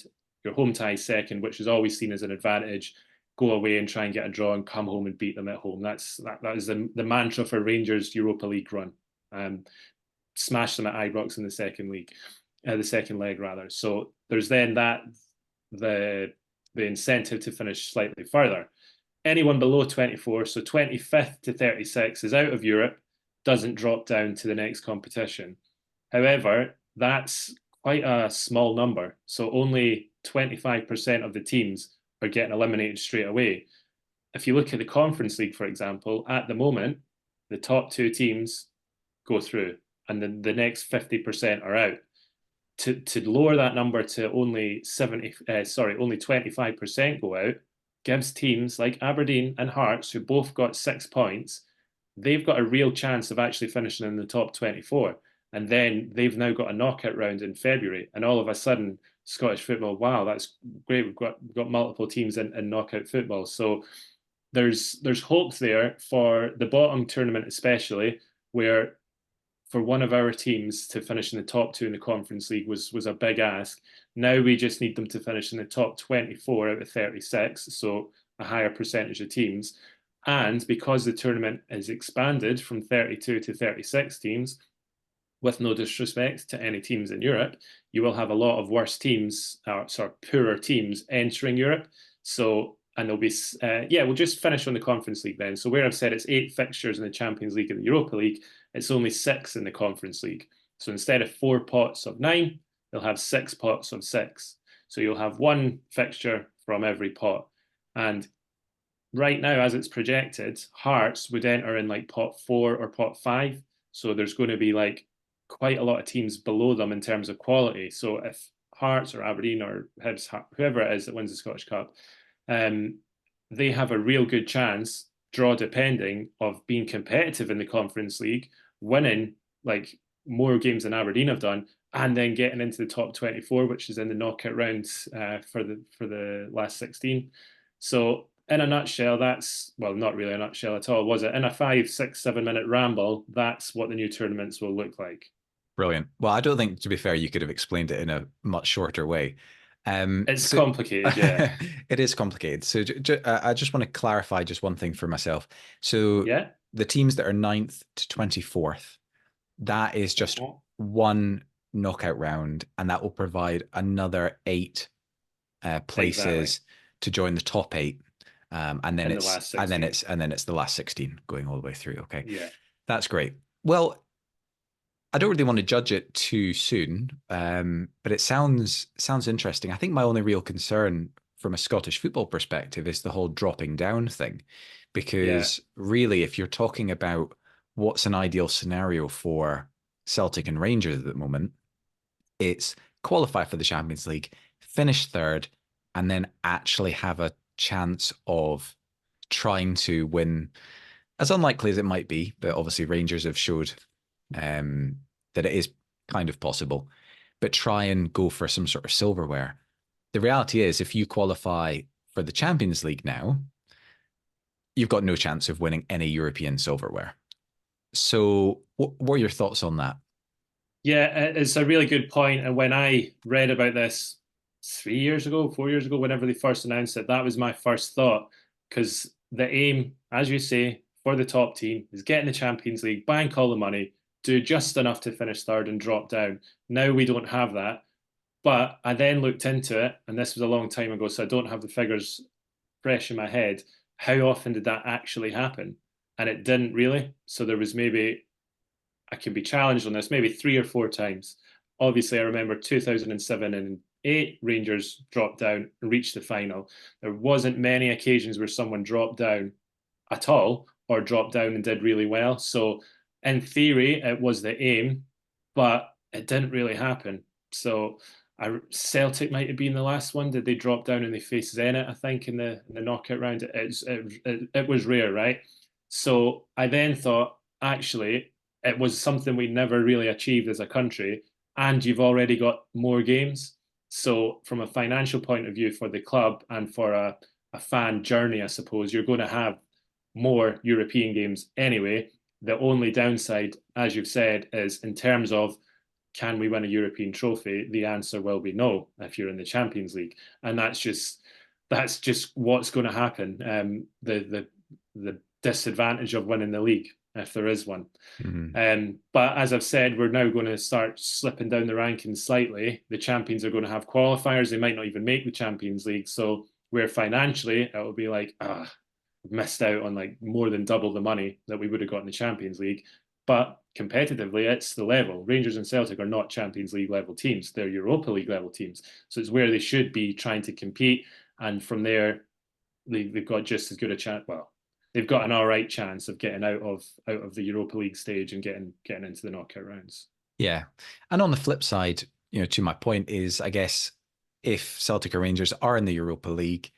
your home tie second, which is always seen as an advantage. Go away and try and get a draw and come home and beat them at home. That is the mantra for Rangers' Europa League run. Smash them at Ibrox in the second leg rather. So there's then the incentive to finish slightly further. Anyone below 24, so 25th to 36 is out of Europe, doesn't drop down to the next competition. However, that's quite a small number. So only 25% of the teams are getting eliminated straight away. If you look at the Conference League, for example, at the moment, the top 2 teams go through and then the next 50% are out. To lower that number to only 25% go out gives teams like Aberdeen and Hearts, who both got 6 points, they've got a real chance of actually finishing in the top 24. And then they've now got a knockout round in February. And all of a sudden, Scottish football, wow, that's great. We've got multiple teams in knockout football. So there's hope there for the bottom tournament, especially, where for one of our teams to finish in the top 2 in the Conference League was a big ask. Now we just need them to finish in the top 24 out of 36, so a higher percentage of teams. And because the tournament is expanded from 32 to 36 teams, with no disrespect to any teams in Europe, you will have a lot of worse teams, poorer teams entering Europe. So, and there'll be, we'll just finish on the Conference League then. So where I've said it's 8 fixtures in the Champions League and the Europa League, it's only 6 in the Conference League. So instead of 4 pots of 9, they'll have 6 pots of 6. So you'll have 1 fixture from every pot. And right now, as it's projected, Hearts would enter in like pot 4 or pot 5. So there's going to be like quite a lot of teams below them in terms of quality. So if Hearts or Aberdeen or Hibs, whoever it is that wins the Scottish Cup, they have a real good chance, draw depending, of being competitive in the Conference League, winning like more games than Aberdeen have done, and then getting into the top 24, which is in the knockout rounds for the last 16. So in a nutshell, that's, well, not really a nutshell at all, was it? In a 5, 6, 7 minute ramble, that's what the new tournaments will look like. Brilliant. Well, I don't think, to be fair, you could have explained it in a much shorter way. It's So complicated, yeah. it is complicated. So I just want to clarify just one thing for myself. So Yeah. the teams that are 9th to 24th, that is just one knockout round, and that will provide another 8 places Exactly. to join the top 8. And then In the it's last 16. and then it's the last 16 going all the way through. Okay. Yeah. That's great. Well, I don't really want to judge it too soon, but it sounds interesting. I think my only real concern from a Scottish football perspective is the whole dropping down thing, Yeah. because really, if you're talking about what's an ideal scenario for Celtic and Rangers at the moment, it's qualify for the Champions League, finish third, and then actually have a chance of trying to win, as unlikely as it might be, but obviously Rangers have showed that it is kind of possible, but try and go for some sort of silverware. The reality is, if you qualify for the Champions League now, you've got no chance of winning any European silverware. So what are your thoughts on that? Yeah, it's a really good point. And when I read about this 3 years ago, 4 years ago, whenever they first announced it, that was my first thought. Because the aim, as you say, for the top team is get in the Champions League, bank all the money, do just enough to finish third and drop down. Now we don't have that. But I then looked into it, and this was a long time ago, so I don't have the figures fresh in my head. How often did that actually happen? And it didn't really. So there was maybe, I can be challenged on this, maybe 3 or 4 times. Obviously, I remember 2007 and 8, Rangers dropped down and reached the final. There wasn't many occasions where someone dropped down at all or dropped down and did really well. So in theory, it was the aim, but it didn't really happen. So Celtic might have been the last one. Did they drop down and they faced Zenit, I think, in the knockout round? It was rare, right? So I then thought, actually, it was something we never really achieved as a country, and you've already got more games. So from a financial point of view for the club and for a fan journey, I suppose, you're going to have more European games anyway. The only downside, as you've said, is in terms of can we win a European trophy? The answer will be no if you're in the Champions League, and that's just what's going to happen. The disadvantage of winning the league, if there is one. But as I've said, we're now going to start slipping down the rankings slightly. The champions are going to have qualifiers. They might not even make the Champions League. So where financially it will be like, we've missed out on like more than double the money that we would have got in the Champions League. But competitively, it's the level. Rangers and Celtic are not Champions League level teams. They're Europa League level teams. So it's where they should be trying to compete. And from there, they've got just as good a chance. Well, they've got an all right chance of getting out of the Europa League stage and getting into the knockout rounds. Yeah. And on the flip side, to my point is, I guess, if Celtic or Rangers are in the Europa League,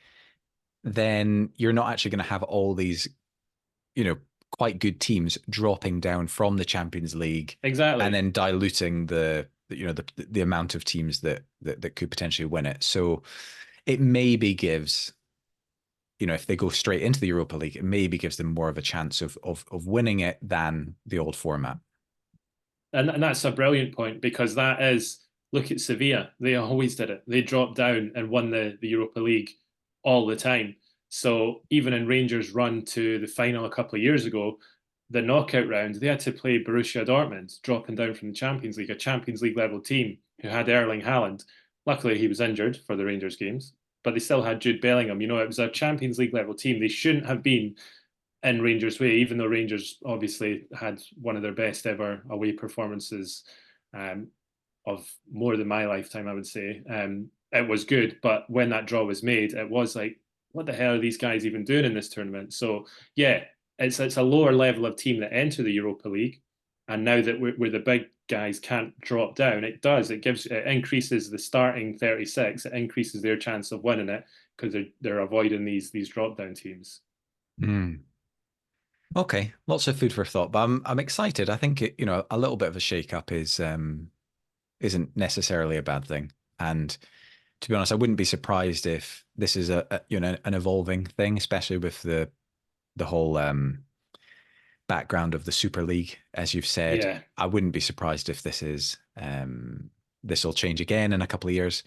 then you're not actually going to have all these, quite good teams dropping down from the Champions League, exactly, and then diluting the amount of teams that could potentially win it. So it maybe gives, if they go straight into the Europa League, it maybe gives them more of a chance of winning it than the old format. And that's a brilliant point, because that is, look at Sevilla. They always did it. They dropped down and won the Europa League all the time. So even in Rangers' run to the final a couple of years ago, the knockout round, they had to play Borussia Dortmund, dropping down from the Champions League, a Champions League level team who had Erling Haaland. Luckily, he was injured for the Rangers games, but they still had Jude Bellingham. It was a Champions League level team. They shouldn't have been in Rangers' way, even though Rangers obviously had one of their best ever away performances of more than my lifetime, I would say. It was good, but when that draw was made, it was like, what the hell are these guys even doing in this tournament? So yeah, it's a lower level of team that enter the Europa League, and now that we're the big guys can't drop down. It does. It increases the starting 36. It increases their chance of winning it because they're avoiding these drop down teams. Mm. Okay, lots of food for thought, but I'm excited. I think a little bit of a shake up isn't necessarily a bad thing. And to be honest, I wouldn't be surprised if this is an evolving thing, especially with the whole background of the Super League, as you've said. Yeah. I wouldn't be surprised if this will change again in a couple of years.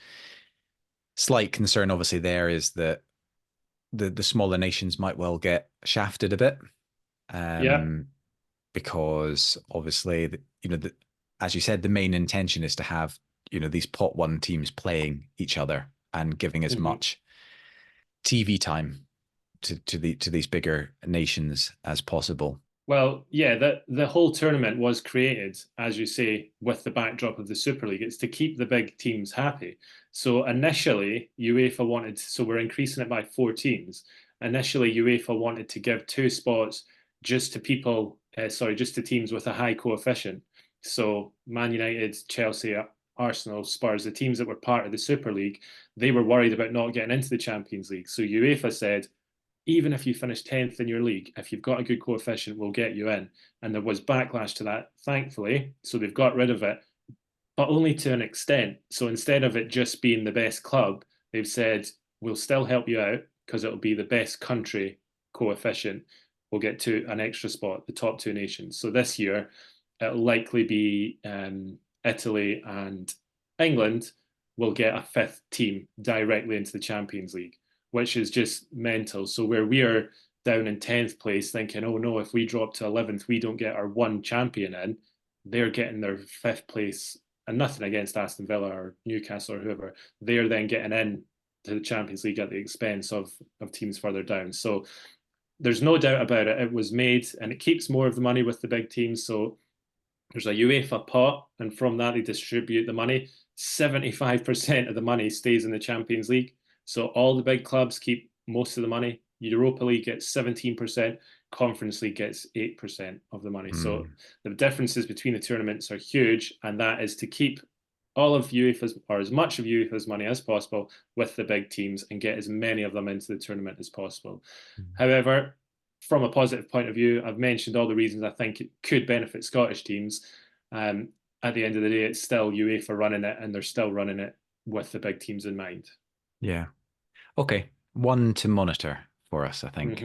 Slight concern, obviously, there is that the smaller nations might well get shafted a bit, Yeah. because obviously, as you said, the main intention is to have these pot one teams playing each other and giving as much TV time to these bigger nations as possible. Well, yeah, the whole tournament was created, as you say, with the backdrop of the Super League. It's to keep the big teams happy. So initially, UEFA wanted, so we're increasing it by 4 teams. Initially, UEFA wanted to give 2 spots just to just to teams with a high coefficient. So Man United, Chelsea, Arsenal, Spurs, the teams that were part of the Super League, they were worried about not getting into the Champions League. So UEFA said, even if you finish 10th in your league, if you've got a good coefficient, we'll get you in. And there was backlash to that, thankfully. So they've got rid of it, but only to an extent. So instead of it just being the best club, they've said, we'll still help you out because it'll be the best country coefficient. We'll get to an extra spot, the top 2 nations. So this year, it'll likely be Italy and England will get a 5th team directly into the Champions League, which is just mental. So where we are down in 10th place thinking, oh no, if we drop to 11th, we don't get our 1 champion in, they're getting their 5th place, and nothing against Aston Villa or Newcastle or whoever. They're then getting in to the Champions League at the expense of teams further down. So there's no doubt about it. It was made, and it keeps more of the money with the big teams. So there's a UEFA pot, and from that they distribute the money. 75% of the money stays in the Champions League. So all the big clubs keep most of the money. Europa League gets 17%, Conference League gets 8% of the money. So the differences between the tournaments are huge, and that is to keep all of UEFA's, or as much of UEFA's money as possible with the big teams and get as many of them into the tournament as possible. However, from a positive point of view, I've mentioned all the reasons I think it could benefit Scottish teams. At the end of the day, it's still UEFA running it, and they're still running it with the big teams in mind. Yeah. Okay. One to monitor for us, I think.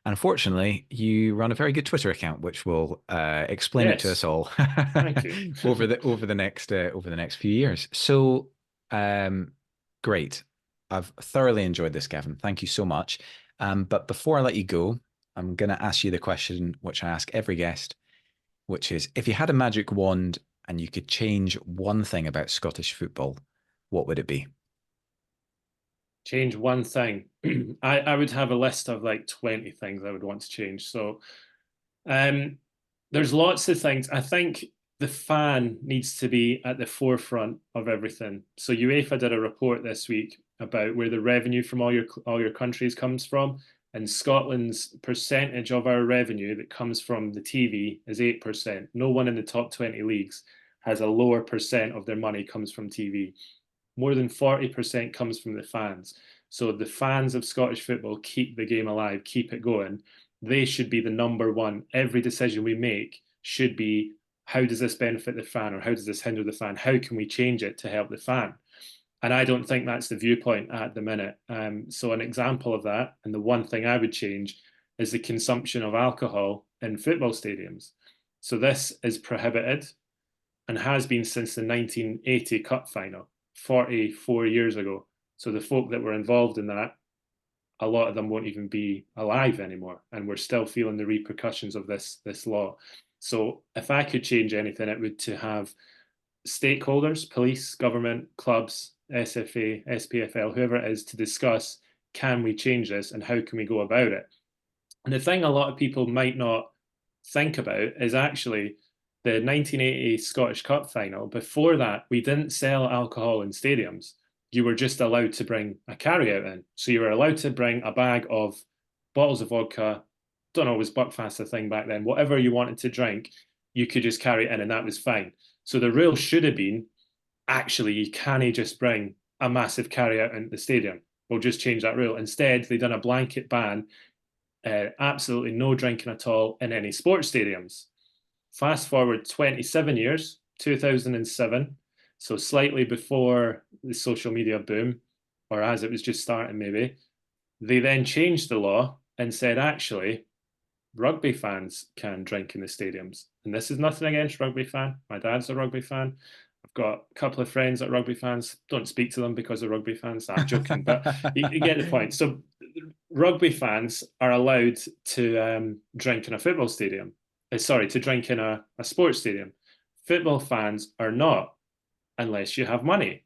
Unfortunately, you run a very good Twitter account, which will explain it to us all Thank you. over the next few years. So, great. I've thoroughly enjoyed this, Gavin. Thank you so much. But before I let you go, I'm going to ask you the question which I ask every guest, which is, if you had a magic wand and you could change one thing about Scottish football, what would it be? Change one thing. I would have a list of like 20 things I would want to change. So there's lots of things. I think the fan needs to be at the forefront of everything. So UEFA did a report this week about where the revenue from all your countries comes from. And Scotland's percentage of our revenue that comes from the TV is 8%. No one in the top 20 leagues has a lower percent of their money comes from TV. More than 40% comes from the fans. So the fans of Scottish football keep the game alive, keep it going. They should be the number one. Every decision we make should be, how does this benefit the fan, or how does this hinder the fan? How can we change it to help the fan? And I don't think that's the viewpoint at the minute. So an example of that, and the one thing I would change, is the consumption of alcohol in football stadiums. So this is prohibited and has been since the 1980 Cup final, 44 years ago. So the folk that were involved in that, a lot of them won't even be alive anymore, and we're still feeling the repercussions of this law. So if I could change anything, it would to have stakeholders, police, government, clubs, SFA, SPFL, whoever it is, to discuss, can we change this and how can we go about it? And the thing a lot of people might not think about is actually the 1980 Scottish Cup final. Before that, we didn't sell alcohol in stadiums. You were just allowed to bring a carry-out in. So you were allowed to bring a bag of bottles of vodka, don't know, was Buckfast a thing back then, whatever you wanted to drink, you could just carry it in and that was fine. So the rule should have been, actually, you can't just bring a massive carry-out into the stadium. We'll just change that rule. Instead, they've done a blanket ban, absolutely no drinking at all in any sports stadiums. Fast forward 27 years, 2007, so slightly before the social media boom, or as it was just starting maybe, they then changed the law and said, actually, rugby fans can drink in the stadiums. And this is nothing against rugby fan. My dad's a rugby fan. I've got a couple of friends that are rugby fans. Don't speak to them because they're rugby fans. I'm joking, but you get the point. So rugby fans are allowed to drink in a football stadium. Sorry, to drink in a sports stadium. Football fans are not, unless you have money.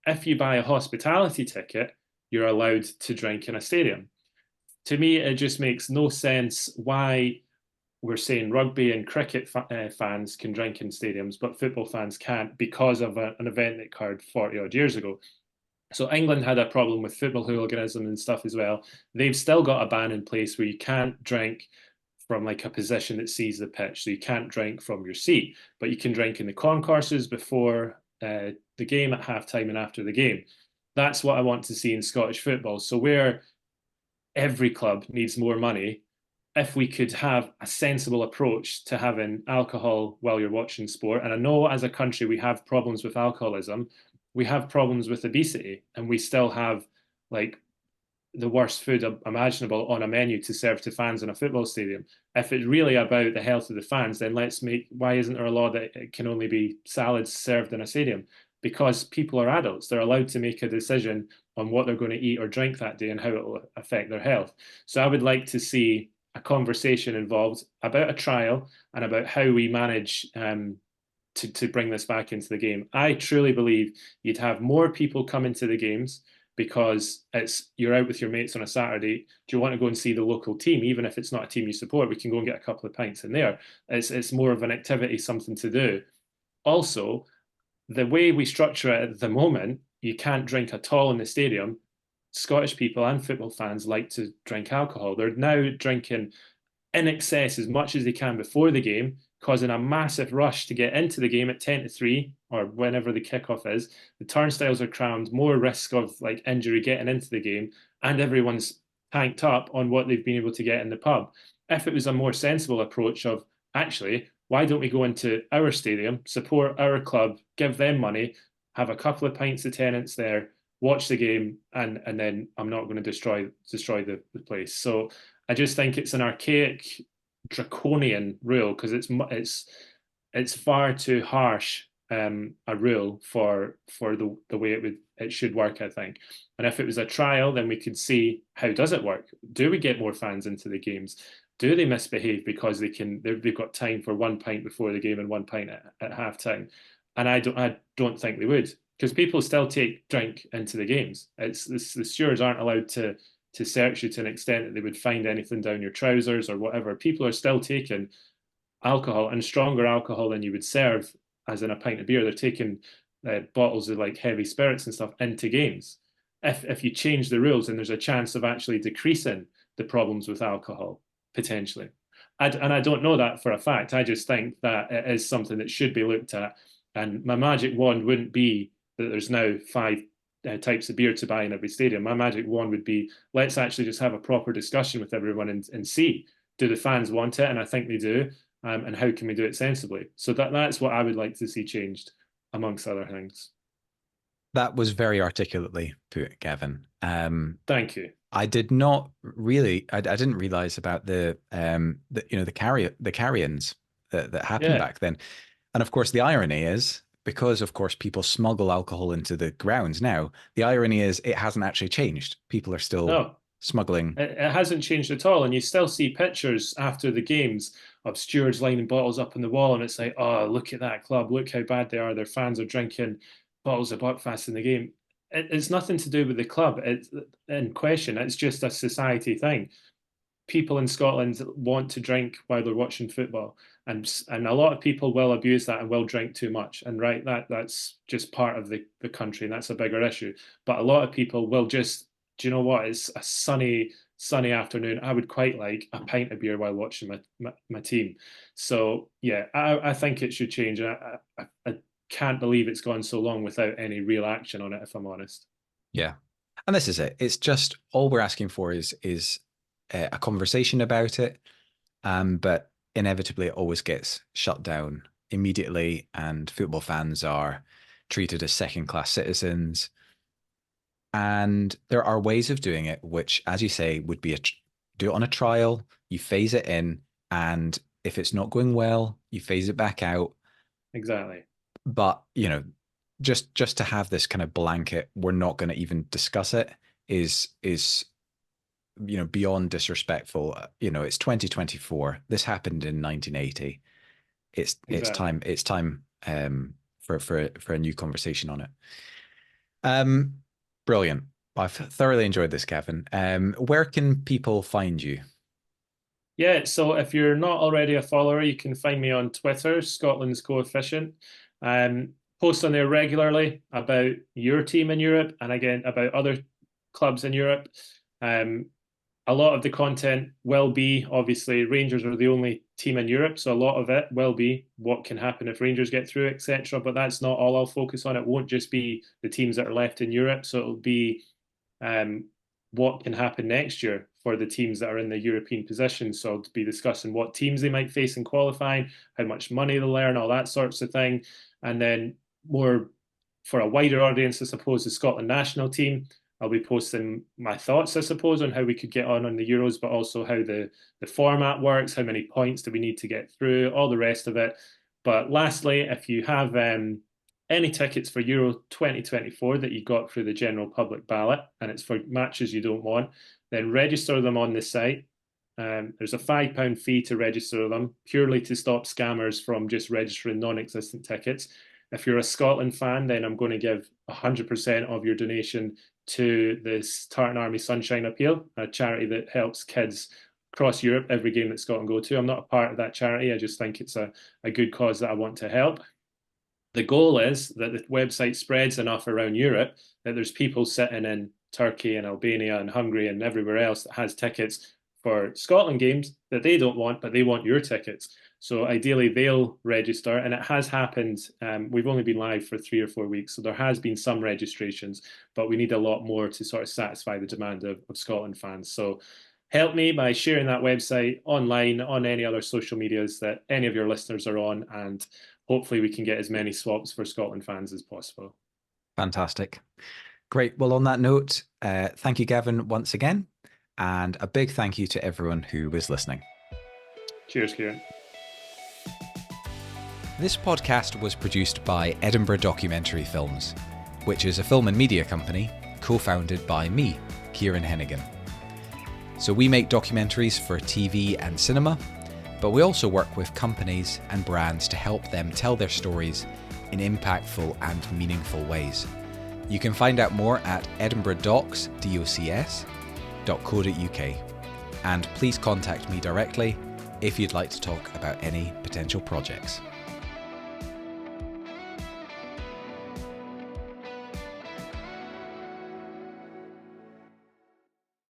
If you buy a hospitality ticket, you're allowed to drink in a stadium. To me, it just makes no sense why we're saying rugby and cricket fans can drink in stadiums, but football fans can't because of an event that occurred 40 odd years ago. So England had a problem with football hooliganism and stuff as well. They've still got a ban in place where you can't drink from like a position that sees the pitch. So you can't drink from your seat, but you can drink in the concourses before the game, at halftime and after the game. That's what I want to see in Scottish football. So where every club needs more money, if we could have a sensible approach to having alcohol while you're watching sport. And I know as a country we have problems with alcoholism, we have problems with obesity, and we still have like the worst food imaginable on a menu to serve to fans in a football stadium. If it's really about the health of the fans, then why isn't there a law that it can only be salads served in a stadium? Because people are adults. They're allowed to make a decision on what they're going to eat or drink that day and how it will affect their health. So I would like to see a conversation involved about a trial and about how we manage to bring this back into the game. I truly believe you'd have more people come into the games because you're out with your mates on a Saturday. Do you want to go and see the local team? Even if it's not a team you support, we can go and get a couple of pints in there. It's more of an activity, something to do. Also, the way we structure it at the moment, you can't drink at all in the stadium. Scottish people and football fans like to drink alcohol. They're now drinking in excess as much as they can before the game, causing a massive rush to get into the game at 10 to 3 or whenever the kickoff is. The turnstiles are crammed, more risk of like injury getting into the game, and everyone's tanked up on what they've been able to get in the pub. If it was a more sensible approach of, actually, why don't we go into our stadium, support our club, give them money, have a couple of pints of tenants there, watch the game, and then I'm not going to destroy the place. So I just think it's an archaic, draconian rule because it's far too harsh a rule for the way it should work, I think. And if it was a trial, then we could see how does it work. Do we get more fans into the games? Do they misbehave because they've got time for one pint before the game and one pint at halftime? And I don't think they would, because people still take drink into the games. The stewards aren't allowed to search you to an extent that they would find anything down your trousers or whatever. People are still taking alcohol, and stronger alcohol than you would serve as in a pint of beer. They're taking bottles of like heavy spirits and stuff into games. If you change the rules, then there's a chance of actually decreasing the problems with alcohol, potentially. And I don't know that for a fact. I just think that it is something that should be looked at. And my magic wand wouldn't be that there's now 5 types of beer to buy in every stadium. My magic wand would be, let's actually just have a proper discussion with everyone and see, do the fans want it? And I think they do. And how can we do it sensibly? So that's what I would like to see changed, amongst other things. That was very articulately put, Gavin. Thank you. I did not really. I didn't realize about the carry-ins that happened back then. And of course, the irony is, because of course people smuggle alcohol into the grounds now, the irony is it hasn't actually changed. People are still smuggling. It hasn't changed at all. And you still see pictures after the games of stewards lining bottles up on the wall, and it's like, oh, look at that club, look how bad they are. Their fans are drinking bottles of Buckfast in the game. It's nothing to do with the club in question. It's just a society thing. People in Scotland want to drink while they're watching football, and a lot of people will abuse that and will drink too much. And right, that's just part of the country, and that's a bigger issue. But a lot of people will just, do you know what? It's a sunny sunny afternoon, I would quite like a pint of beer while watching my team. So yeah, I think it should change. I can't believe it's gone so long without any real action on it, if I'm honest. Yeah. And this is it. It's just all we're asking for is a conversation about it. But inevitably, it always gets shut down immediately, and football fans are treated as second-class citizens. And there are ways of doing it, which, as you say, would be do it on a trial. You phase it in, and if it's not going well, you phase it back out. Exactly. But just to have this kind of blanket, we're not going to even discuss it, is beyond disrespectful. It's 2024. This happened in 1980. Exactly. It's time for a new conversation on it. Brilliant. I've thoroughly enjoyed this, Gavin. Where can people find you? Yeah, so if you're not already a follower, you can find me on Twitter, Scotland's Coefficient. Post on there regularly about your team in Europe, and again about other clubs in Europe. A lot of the content will be, obviously, Rangers are the only team in Europe, so a lot of it will be what can happen if Rangers get through, etc. But that's not all I'll focus on. It won't just be the teams that are left in Europe, so it'll be what can happen next year for the teams that are in the European position. So I'll be discussing what teams they might face in qualifying, how much money they'll earn, all that sorts of thing. And then more for a wider audience, I suppose, the Scotland national team. I'll be posting my thoughts, I suppose, on how we could get on the Euros, but also how the format works, how many points do we need to get through, all the rest of it. But lastly, if you have any tickets for Euro 2024 that you got through the general public ballot, and it's for matches you don't want, then register them on the site. There's a £5 fee to register them, purely to stop scammers from just registering non-existent tickets. If you're a Scotland fan, then I'm going to give 100% of your donation to this Tartan Army Sunshine Appeal, a charity that helps kids across Europe every game that Scotland go to. I'm not a part of that charity. I just think it's a good cause that I want to help. The goal is that the website spreads enough around Europe that there's people sitting in Turkey and Albania and Hungary and everywhere else that has tickets for Scotland games that they don't want, but they want your tickets. So ideally they'll register, and it has happened. We've only been live for 3 or 4 weeks, so there has been some registrations, but we need a lot more to sort of satisfy the demand of Scotland fans. So help me by sharing that website online, on any other social medias that any of your listeners are on, and hopefully we can get as many swaps for Scotland fans as possible. Fantastic. Great. Well, on that note, thank you, Gavin, once again. And a big thank you to everyone who was listening. Cheers, Kieran. This podcast was produced by Edinburgh Documentary Films, which is a film and media company co-founded by me, Kieran Hennigan. So we make documentaries for TV and cinema, but we also work with companies and brands to help them tell their stories in impactful and meaningful ways. You can find out more at edinburghdocs.co.uk, and please contact me directly if you'd like to talk about any potential projects.